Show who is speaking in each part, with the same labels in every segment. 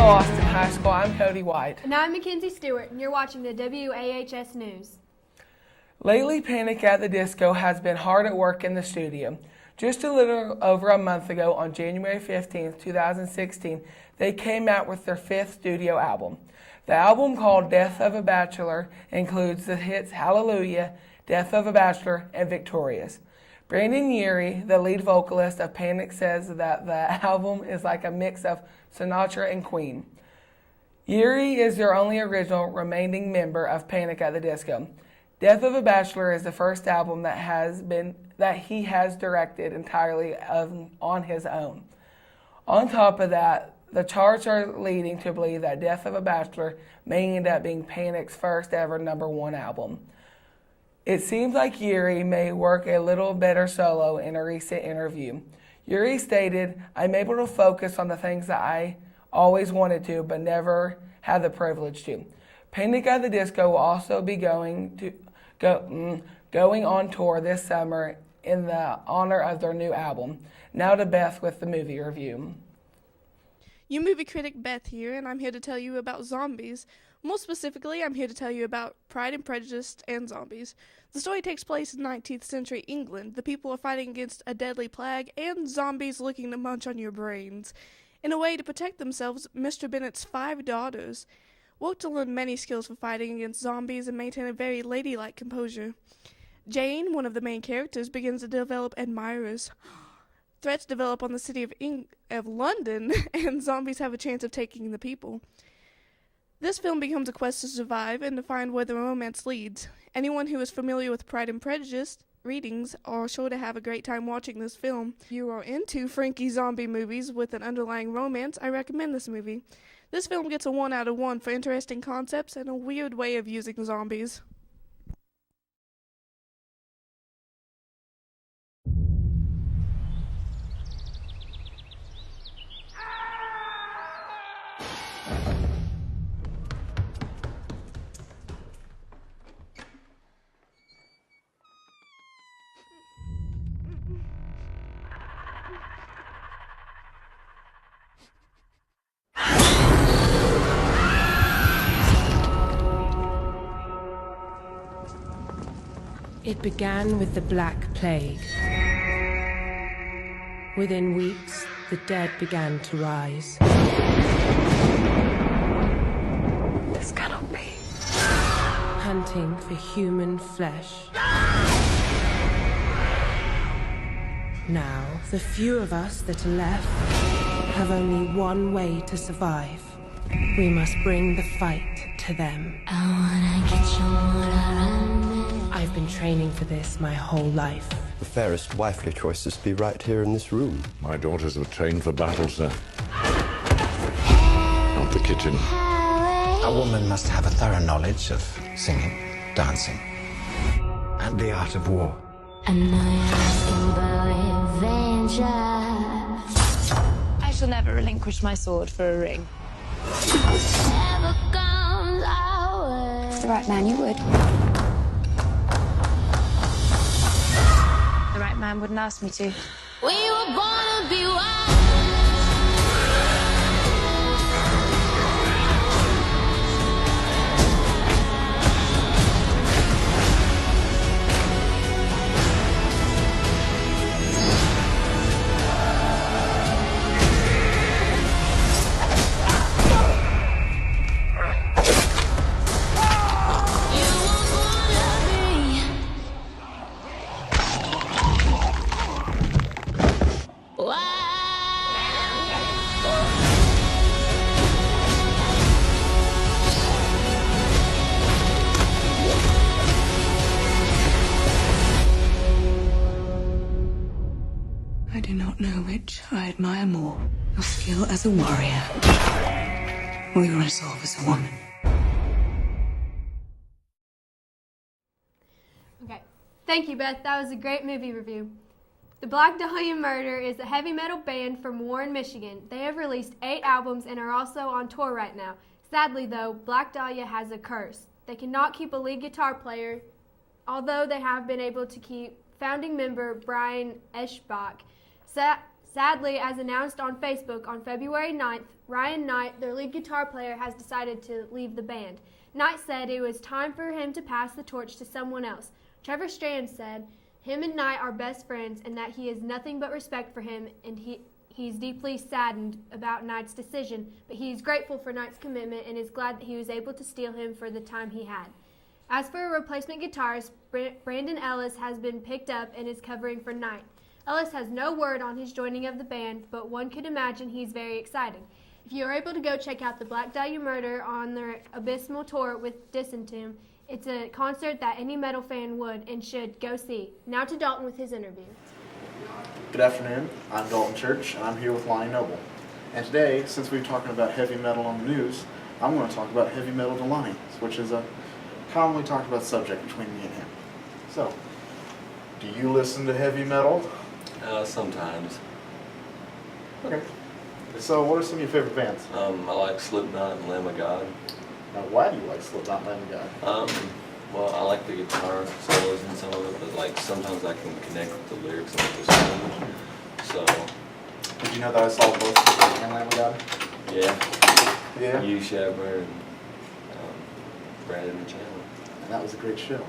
Speaker 1: Austin High School. I'm Cody White.
Speaker 2: And I'm Mackenzie Stewart, and you're watching the WAHS News.
Speaker 1: Lately, Panic at the Disco has been hard at work in the studio. Just a little over a month ago, on January 15th, 2016, they came out with their fifth studio album. The album, called Death of a Bachelor, includes the hits Hallelujah, Death of a Bachelor, and Victorious. Brandon Urie, the lead vocalist of Panic, says that the album is like a mix of Sinatra and Queen. Urie is their only original remaining member of Panic at the Disco. Death of a Bachelor is the first album that he has directed entirely on his own. On top of that, the charts are leading to believe that Death of a Bachelor may end up being Panic's first ever #1 album. It seems like Urie may work a little better solo in a recent interview. Urie stated, "I'm able to focus on the things that I always wanted to, but never had the privilege to." Panic at the Disco will also be going on tour this summer in the honor of their new album. Now to Beth with the movie review.
Speaker 3: You movie critic Beth here, and I'm here to tell you about zombies. More specifically, I'm here to tell you about Pride and Prejudice and zombies. The story takes place in 19th century England. The people are fighting against a deadly plague and zombies looking to munch on your brains. In a way to protect themselves, Mr. Bennet's 5 daughters work to learn many skills for fighting against zombies and maintain a very ladylike composure. Jane, one of the main characters, begins to develop admirers. Threats develop on the city of London, and zombies have a chance of taking the people. This film becomes a quest to survive and to find where the romance leads. Anyone who is familiar with Pride and Prejudice readings are sure to have a great time watching this film. If you are into Frankie zombie movies with an underlying romance, I recommend this movie. This film gets a 1 out of 1 for interesting concepts and a weird way of using zombies.
Speaker 4: It began with the Black Plague. Within weeks, the dead began to rise.
Speaker 5: This cannot be.
Speaker 4: Hunting for human flesh. Now, the few of us that are left have only one way to survive. We must bring the fight to them. I've been training for this my whole life.
Speaker 6: The fairest wifely choices be right here in this room.
Speaker 7: My daughters have trained for battle, sir. Not the kitchen.
Speaker 8: A woman must have a thorough knowledge of singing, dancing, and the art of war.
Speaker 5: I shall never relinquish my sword for a ring. For the right man, you would. The right man wouldn't ask me to. We were born to be wild.
Speaker 9: I do not know which I admire more, your skill as a warrior or your resolve as a woman.
Speaker 2: Okay, thank you, Beth. That was a great movie review. The Black Dahlia Murder is a heavy metal band from Warren, Michigan. They have released 8 albums and are also on tour right now. Sadly, though, Black Dahlia has a curse. They cannot keep a lead guitar player, although they have been able to keep founding member Brian Eschbach. Sadly, as announced on Facebook on February 9th, Ryan Knight, their lead guitar player, has decided to leave the band. Knight said it was time for him to pass the torch to someone else. Trevor Strand said, him and Knight are best friends and that he has nothing but respect for him, and he's deeply saddened about Knight's decision, but he is grateful for Knight's commitment and is glad that he was able to steal him for the time he had. As for a replacement guitarist, Brandon Ellis has been picked up and is covering for Knight. Ellis has no word on his joining of the band, but one could imagine he's very excited. If you are able to go check out the Black Dahlia Murder on their Abysmal tour with Disentomb, it's a concert that any metal fan would and should go see. Now to Dalton with his interview.
Speaker 10: Good afternoon, I'm Dalton Church, and I'm here with Lonnie Noble. And today, since we're talking about heavy metal on the news, I'm going to talk about heavy metal to Lonnie, which is a commonly talked about subject between me and him. So, do you listen to heavy metal?
Speaker 11: Sometimes.
Speaker 10: Okay. So, what are some of your favorite bands?
Speaker 11: I like Slipknot and Lamb of God.
Speaker 10: Now, why do you like Slipknot and Lamb of God?
Speaker 11: Well, I like the guitar solos in some of it, but like sometimes I can connect with the lyrics and with the solos. So.
Speaker 10: Did you know that I saw both Slipknot and Lamb of God?
Speaker 11: Yeah.
Speaker 10: Yeah.
Speaker 11: You, Shabber, and Brandon and Chandler.
Speaker 10: And that was a great show.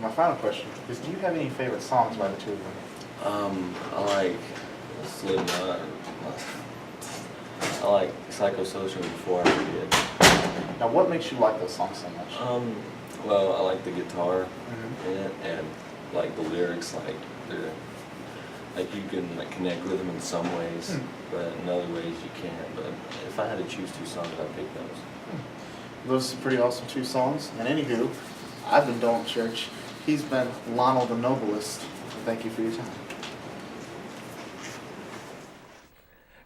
Speaker 10: My final question is, do you have any favorite songs by the two of them?
Speaker 11: I like Slipknot. I like Psychosocial before I did.
Speaker 10: Now, what makes you like those songs so much?
Speaker 11: Well, I like the guitar in it, and like the lyrics, like they're like you can like connect with them in some ways, but in other ways you can't. But if I had to choose two songs, I'd pick those.
Speaker 10: Those are pretty awesome two songs. And anywho, I've been Dalton Church. He's been Lionel the Noblest. Thank you for your time.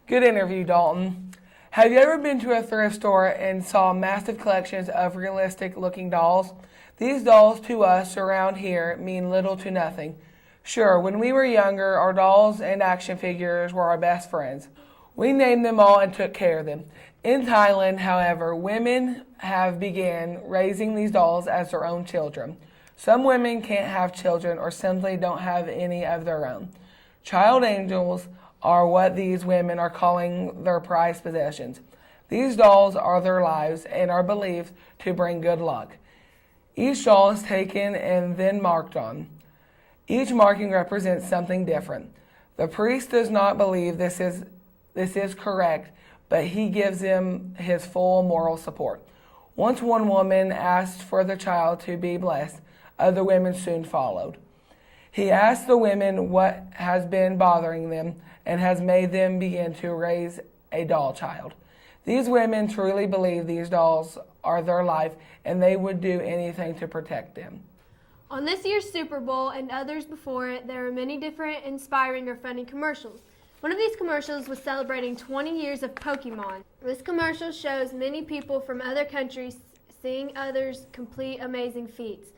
Speaker 1: Good interview, Dalton. Have you ever been to a thrift store and saw massive collections of realistic-looking dolls? These dolls to us around here mean little to nothing. Sure, when we were younger, our dolls and action figures were our best friends. We named them all and took care of them. In Thailand, however, women have begun raising these dolls as their own children. Some women can't have children or simply don't have any of their own. Child angels are what these women are calling their prized possessions. These dolls are their lives and are believed to bring good luck. Each doll is taken and then marked on. Each marking represents something different. The priest does not believe this is correct, but he gives him his full moral support. Once one woman asked for the child to be blessed, other women soon followed. He asked the women what has been bothering them and has made them begin to raise a doll child. These women truly believe these dolls are their life and they would do anything to protect them.
Speaker 2: On this year's Super Bowl and others before it, there were many different inspiring or funny commercials. One of these commercials was celebrating 20 years of Pokemon. This commercial shows many people from other countries seeing others complete amazing feats,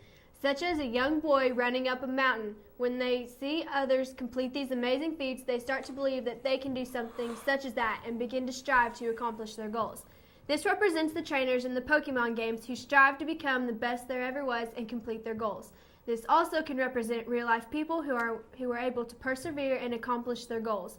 Speaker 2: such as a young boy running up a mountain. When they see others complete these amazing feats, they start to believe that they can do something such as that and begin to strive to accomplish their goals. This represents the trainers in the Pokemon games who strive to become the best there ever was and complete their goals. This also can represent real-life people who are able to persevere and accomplish their goals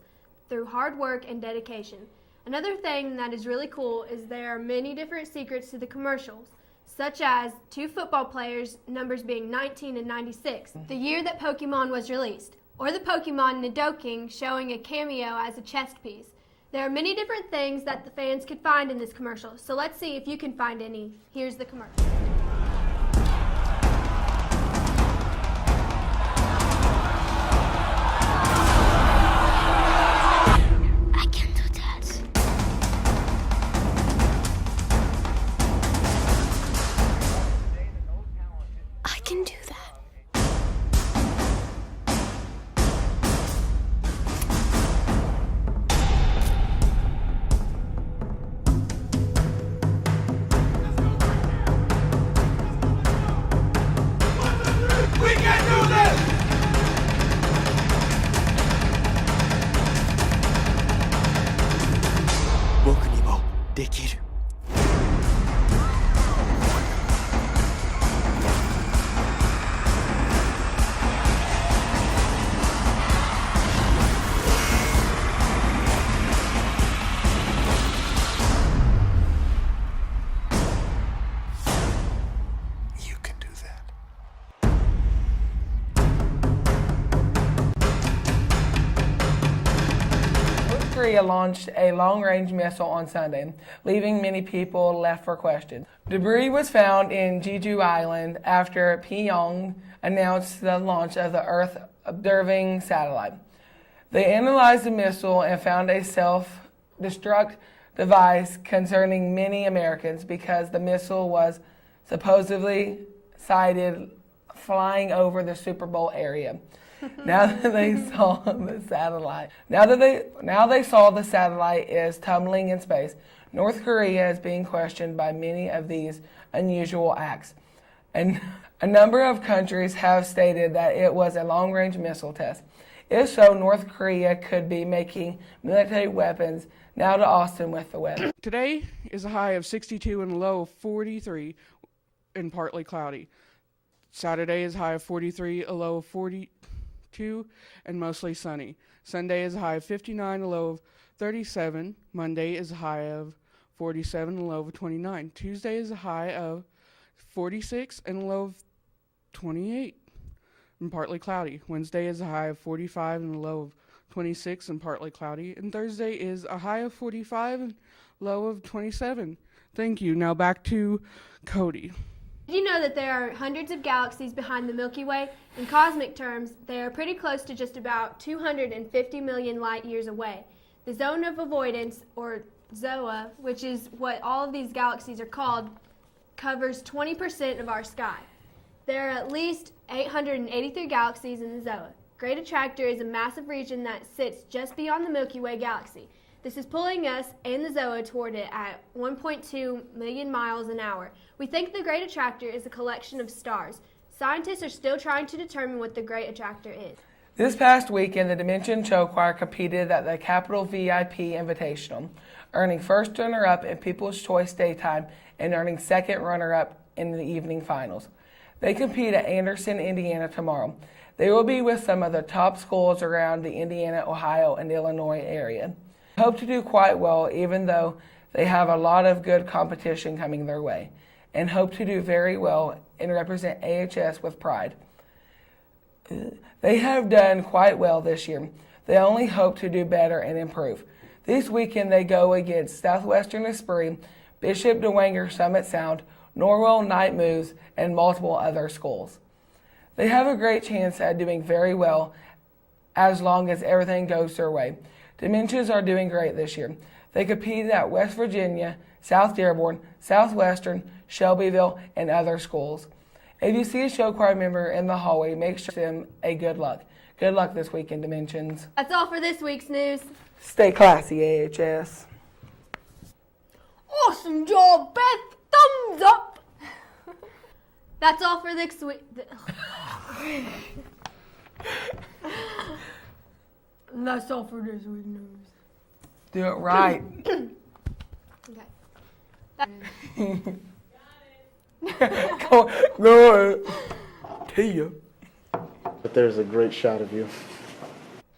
Speaker 2: through hard work and dedication. Another thing that is really cool is there are many different secrets to the commercials, such as two football players' numbers being 19 and 96, the year that Pokemon was released, or the Pokemon Nidoking showing a cameo as a chest piece. There are many different things that the fans could find in this commercial, so let's see if you can find any. Here's the commercial.
Speaker 12: I can do that. I can do that.
Speaker 13: We can do this! 僕にもできる。
Speaker 1: Korea launched a long-range missile on Sunday, leaving many people left for questions. Debris was found in Jeju Island after Pyongyang announced the launch of the Earth-observing satellite. They analyzed the missile and found a self-destruct device concerning many Americans because the missile was supposedly sighted flying over the Super Bowl area. Now that they saw the satellite is tumbling in space, North Korea is being questioned by many of these unusual acts. And a number of countries have stated that it was a long-range missile test. If so, North Korea could be making military weapons. Now to Austin with the weather.
Speaker 14: Today is a high of 62 and a low of 43 and partly cloudy. Saturday is a high of 43, a low of 42 and mostly sunny. Sunday is a high of 59, a low of 37. Monday is a high of 47 and a low of 29. Tuesday is a high of 46 and a low of 28 and partly cloudy. Wednesday is a high of 45 and a low of 26 and partly cloudy. And Thursday is a high of 45 and low of 27. Thank you. Now back to Cody.
Speaker 2: Did you know that there are hundreds of galaxies behind the Milky Way? In cosmic terms, they are pretty close to just about 250 million light years away. The zone of avoidance, or ZOA, which is what all of these galaxies are called, covers 20% of our sky. There are at least 883 galaxies in the ZOA. Great Attractor is a massive region that sits just beyond the Milky Way galaxy. This is pulling us and the ZOA toward it at 1.2 million miles an hour. We think the Great Attractor is a collection of stars. Scientists are still trying to determine what the Great Attractor is.
Speaker 1: This past weekend, the Dimension Show Choir competed at the Capital VIP Invitational, earning first runner-up in People's Choice Daytime and earning second runner-up in the evening finals. They compete at Anderson, Indiana tomorrow. They will be with some of the top schools around the Indiana, Ohio, and Illinois area. They hope to do quite well, even though they have a lot of good competition coming their way, and hope to do very well and represent AHS with pride. They have done quite well this year. They only hope to do better and improve. This weekend they go against Southwestern Esprit, Bishop Dwenger Summit Sound, Norwell Night Moves, and multiple other schools. They have a great chance at doing very well as long as everything goes their way. Dimensions are doing great this year. They competed at West Virginia, South Dearborn, Southwestern, Shelbyville, and other schools. If you see a show choir member in the hallway, make sure to give them a good luck. Good luck this week in Dimensions.
Speaker 2: That's all for this week's news.
Speaker 1: Stay classy, AHS.
Speaker 2: Awesome job, Beth! Thumbs up! That's all for this week. That's all for this week's news.
Speaker 1: Do it right.
Speaker 2: Okay.
Speaker 1: Go to you.
Speaker 10: But there's a great shot of you.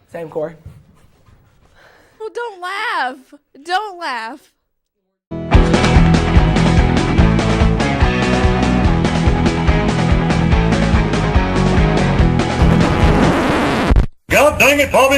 Speaker 1: Same, Corey.
Speaker 3: Well, don't laugh. Don't laugh.
Speaker 13: God dang it, Bobby!